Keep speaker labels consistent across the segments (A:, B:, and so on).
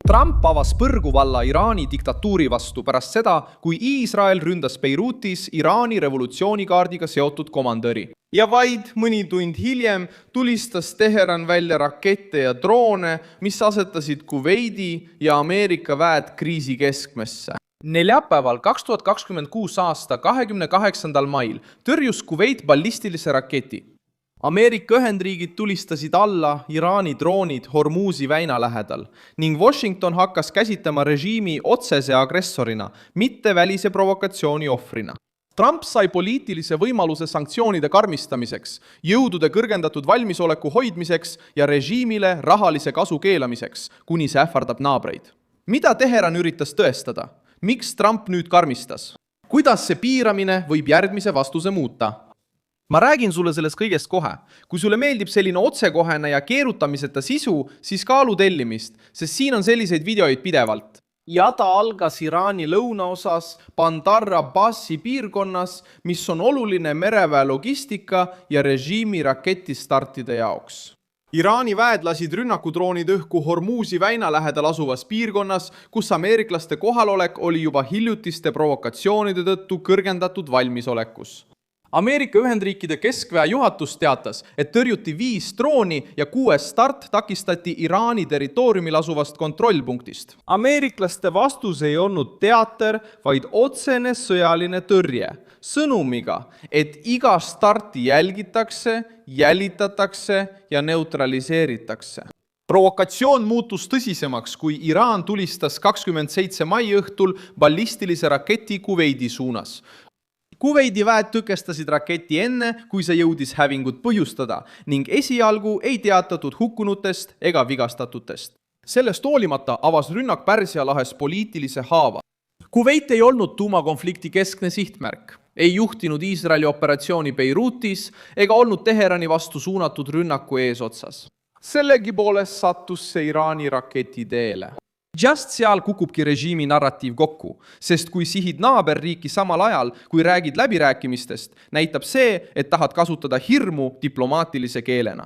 A: Trump avas põrguvalla Iraani diktatuuri vastu pärast seda, kui Iisrael ründas Beirutis Iraani revolutsioonikaardiga seotud komandöri.
B: Ja vaid mõni tund hiljem tulistas Teheran välja rakette ja droone, mis asetasid Kuveidi ja Ameerika väed kriisi keskmesse.
A: Neljapäeval 2026. aasta 28. mail tõrjus Kuveit ballistilise raketi. Ameerika Ühendriigid tulistasid alla Iraani droonid Hormuzi väina lähedal ning Washington hakkas käsitlema režiimi otsese agressorina, mitte välise provokatsiooni ohvrina. Trump sai poliitilise võimaluse sanktsioonide karmistamiseks, jõudude kõrgendatud valmisoleku hoidmiseks ja režiimile rahalise kasu keelamiseks, kuni see ähvardab naabreid. Mida Teheran üritas tõestada? Miks Trump nüüd karmistas? Kuidas see piiramine võib järgmise vastuse muuta? Ma räägin sulle sellest kõigest kohe. Kui sulle meeldib selline otsekohene ja keerutamiseta sisu, siis kaalu tellimist, sest siin on selliseid videoid pidevalt. Ja ta algas Iraani lõunaosas Bandar Abbasi piirkonnas, mis on oluline mereväe logistika ja režiimi raketistartide jaoks. Iraani väed lasid rünnakudroonid õhku Hormuzi väina lähedal asuvas piirkonnas, kus ameeriklaste kohalolek oli juba hiljutiste provokatsioonide tõttu kõrgendatud valmisolekus. Ameerika Ühendriikide keskväe juhatus teatas, et tõrjuti 5 drooni ja 6 start takistati Iraani territooriumil asuvast kontrollpunktist. Ameeriklaste vastus ei olnud teater, vaid otsene sõjaline tõrje, sõnumiga, et iga starti jälgitakse, jälitatakse ja neutraliseeritakse. Provokatsioon muutus tõsisemaks, kui Iraan tulistas 27. mai õhtul ballistilise raketi Kuveidi suunas. Kuveidi väed tõkestasid raketi enne, kui see jõudis hävingut põhjustada ning esialgu ei teatatud hukkunutest ega vigastatutest. Sellest hoolimata avas rünnak Pärsia lahes poliitilise haava. Kuveit ei olnud tuumakonflikti keskne sihtmärk, ei juhtinud Iisraeli operatsiooni Beirutis ega olnud Teherani vastu suunatud rünnaku eesotsas. Sellegipoolest sattus see Iraani raketi teele. Just seal kukubki režiimi narratiiv kokku, sest kui sihid naaberriiki samal ajal, kui räägid läbirääkimistest, näitab see, et tahad kasutada hirmu diplomaatilise keelena.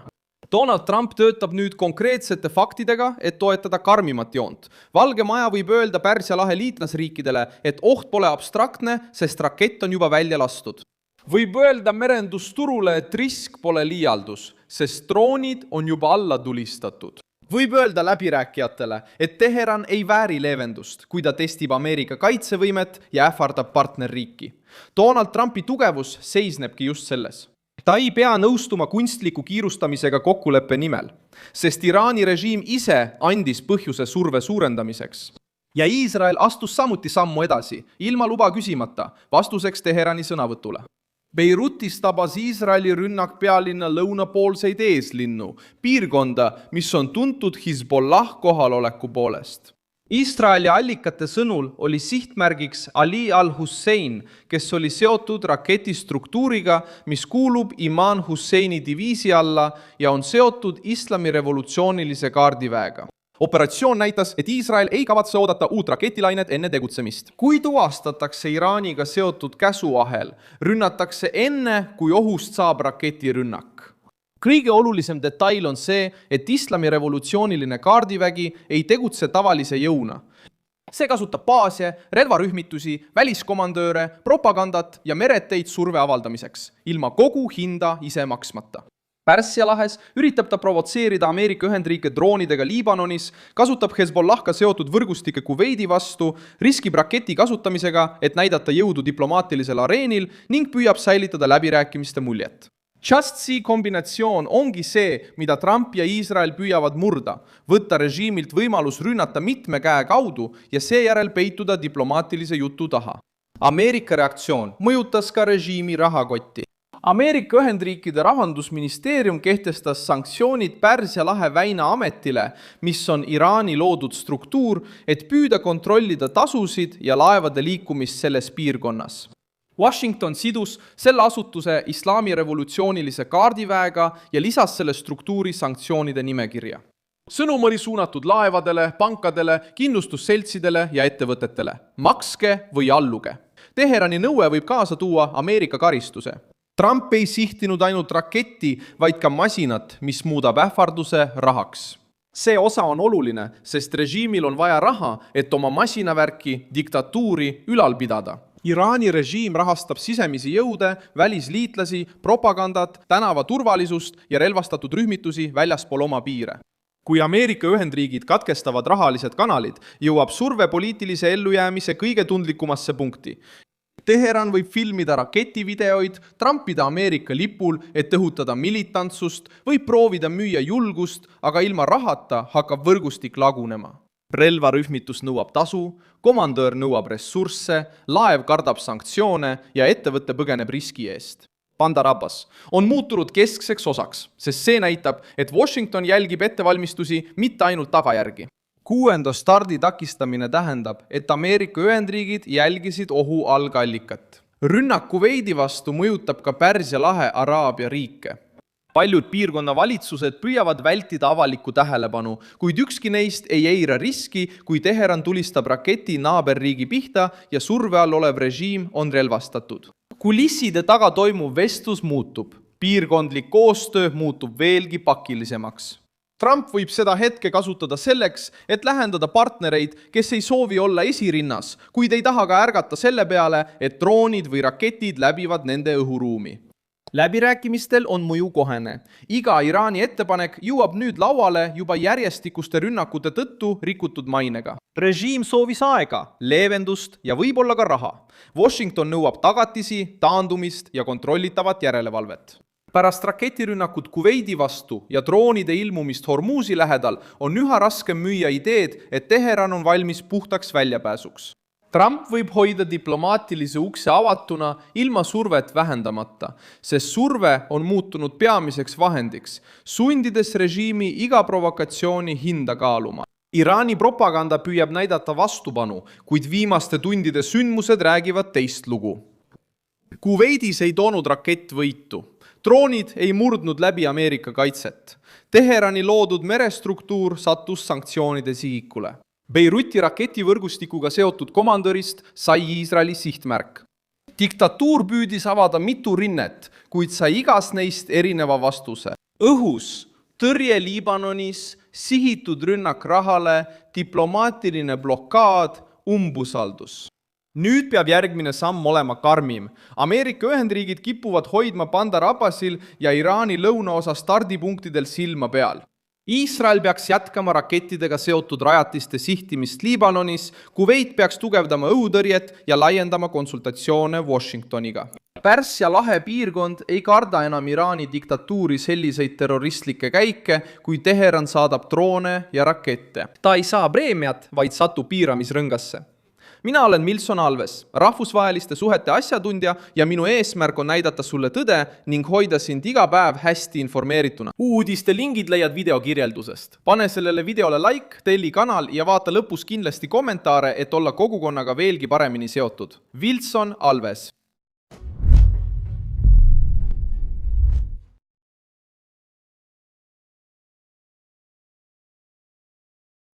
A: Donald Trump töötab nüüd konkreetsete faktidega, et toetada karmimat joont. Valge Maja võib öelda Pärsia lahe liitlasriikidele, et oht pole abstraktne, sest rakett on juba välja lastud. Võib öelda merendusturule, et risk pole liialdus, sest droonid on juba alla tulistatud. Võib öelda läbirääkijatele, et Teheran ei vääri leevendust, kui ta testib Ameerika kaitsevõimet ja ähvardab partnerriiki. Donald Trumpi tugevus seisnebki just selles. Ta ei pea nõustuma kunstliku kiirustamisega kokkuleppe nimel, sest Iraani režiim ise andis põhjuse surve suurendamiseks. Ja Iisrael astus samuti sammu edasi, ilma luba küsimata, vastuseks Teherani sõnavõtule. Beirutis tabas Iisraeli rünnak pealinna lõunapoolseid eeslinnu, piirkonda, mis on tuntud Hezbollah kohaloleku poolest. Iisraeli allikate sõnul oli sihtmärgiks Ali al-Hussein, kes oli seotud raketistruktuuriga, mis kuulub Iman Husseini diviisi alla ja on seotud islami revolutsioonilise kaardiväega. Operatsioon näitas, et Iisrael ei kavatse oodata uut raketilainet enne tegutsemist. Kui tuvastatakse Iraaniga seotud käsuahel, rünnatakse enne, kui ohust saab raketirünnak. Kõige olulisem detail on see, et islami revolutsiooniline kaardivägi ei tegutse tavalise jõuna. See kasutab baase, relvarühmitusi, väliskomandööre, propagandat ja mereteid surve avaldamiseks, ilma kogu hinda ise maksmata. Pärsia lahes üritab ta provotseerida Ameerika Ühendriike droonidega Liibanonis, kasutab Hezbollahga seotud võrgustike Kuveidi vastu, riskib raketi kasutamisega, et näidata jõudu diplomaatilisel areenil ning püüab säilitada läbirääkimiste muljet. Just see kombinatsioon ongi see, mida Trump ja Iisrael püüavad murda, võtta režiimilt võimalus rünnata mitme käe kaudu ja seejärel peituda diplomaatilise jutu taha. Ameerika reaktsioon mõjutas ka režiimi rahakotti. Ameerika Ühendriikide rahandusministeerium kehtestas sanktsioonid Pärsia lahe väina ametile, mis on Iraani loodud struktuur, et püüda kontrollida tasusid ja laevade liikumist selles piirkonnas. Washington sidus selle asutuse islami revolutsioonilise kaardiväega ja lisas selle struktuuri sanktsioonide nimekirja. Sõnum oli suunatud laevadele, pankadele, kindlustusseltsidele ja ettevõtetele. Makske või alluge. Teherani nõue võib kaasa tuua Ameerika karistuse. Trump ei sihtinud ainult raketti, vaid ka masinat, mis muudab ähvarduse rahaks. see osa on oluline, sest režiimil on vaja raha, et oma masinavärki, diktatuuri ülal pidada. Iraani režiim rahastab sisemisi jõude, välisliitlasi, propagandat, tänava turvalisust ja relvastatud rühmitusi väljaspool oma piire. Kui Ameerika Ühendriigid katkestavad rahalised kanalid, jõuab surve poliitilise ellujäämise kõige tundlikumasse punkti. Teheran võib filmida raketivideoid, trampida Ameerika lipul, et õhutada militantsust, võib proovida müüa julgust, aga ilma rahata hakkab võrgustik lagunema. Relvarühmitus nõuab tasu, komandöör nõuab ressursse, laev kardab sanktsioone ja ettevõte põgeneb riski eest. Bandar Abbas on muutunud keskseks osaks, sest see näitab, et Washington jälgib ettevalmistusi mitte ainult tagajärgi. 6. stardi takistamine tähendab, et Ameerika Ühendriigid jälgisid ohu algallikat. Rünnak Kuveidi vastu mõjutab ka Pärsia lahe Araabia riike. Paljud piirkonna valitsused püüavad vältida avalikku tähelepanu, kuid ükski neist ei eira riski, kui Teheran tulistab raketi naaberriigi pihta ja surve all olev režiim on relvastatud. Kulisside taga toimuv vestlus muutub. Piirkondlik koostöö muutub veelgi pakilisemaks. Trump võib seda hetke kasutada selleks, et lähendada partnereid, kes ei soovi olla esirinnas, kuid ei taha ka ärgata selle peale, et droonid või raketid läbivad nende õhuruumi. Läbirääkimistel on mõju kohene. Iga Iraani ettepanek jõuab nüüd lauale juba järjestikuste rünnakute tõttu rikutud mainega. Režiim soovis aega, leevendust ja võib-olla ka raha. Washington nõuab tagatisi, taandumist ja kontrollitavat järelevalvet. Pärast raketirünnakut Kuveidi vastu ja droonide ilmumist Hormuzi lähedal on üha raskem müüa ideed, et Teheran on valmis puhtaks väljapääsuks. Trump võib hoida diplomaatilise ukse avatuna ilma survet vähendamata, sest surve on muutunud peamiseks vahendiks, sundides režiimi iga provokatsiooni hinda kaaluma. Iraani propaganda püüab näidata vastupanu, kuid viimaste tundide sündmused räägivad teist lugu. Kuveidis ei toonud rakett võitu. Droonid ei murdnud läbi Ameerika kaitset. Teherani loodud merestruktuur sattus sanktsioonide sihikule. Beiruti raketivõrgustikuga seotud komandörist sai Iisraeli sihtmärk. Diktatuur püüdis avada mitu rinnet, kuid sai igas neist erineva vastuse. Õhus, tõrje Liibanonis, sihitud rünnak rahale, diplomaatiline blokaad, umbusaldus. Nüüd peab järgmine samm olema karmim. Ameerika Ühendriigid kipuvad hoidma Bandar Abbasil ja Iraani lõunaosa stardipunktidel silma peal. Iisrael peaks jätkama rakettidega seotud rajatiste sihtimist Liibanonis, Kuveit peaks tugevdama õhutõrjet ja laiendama konsultatsioone Washingtoniga. Pärsia lahe piirkond ei karda enam Iraani diktatuuri selliseid terroristlikke käike, kui Teheran saadab droone ja rakette. Ta ei saa preemiat, vaid satub piiramisrõngasse. Mina olen Milson Alves, rahvusvaheliste suhete asjatundja ja minu eesmärk on näidata sulle tõde ning hoida sind iga päev hästi informeerituna. Uudiste lingid leiad video kirjeldusest. Pane sellele videole like, telli kanal ja vaata lõpus kindlasti kommentaare, et olla kogukonnaga veelgi paremini seotud. Milson Alves.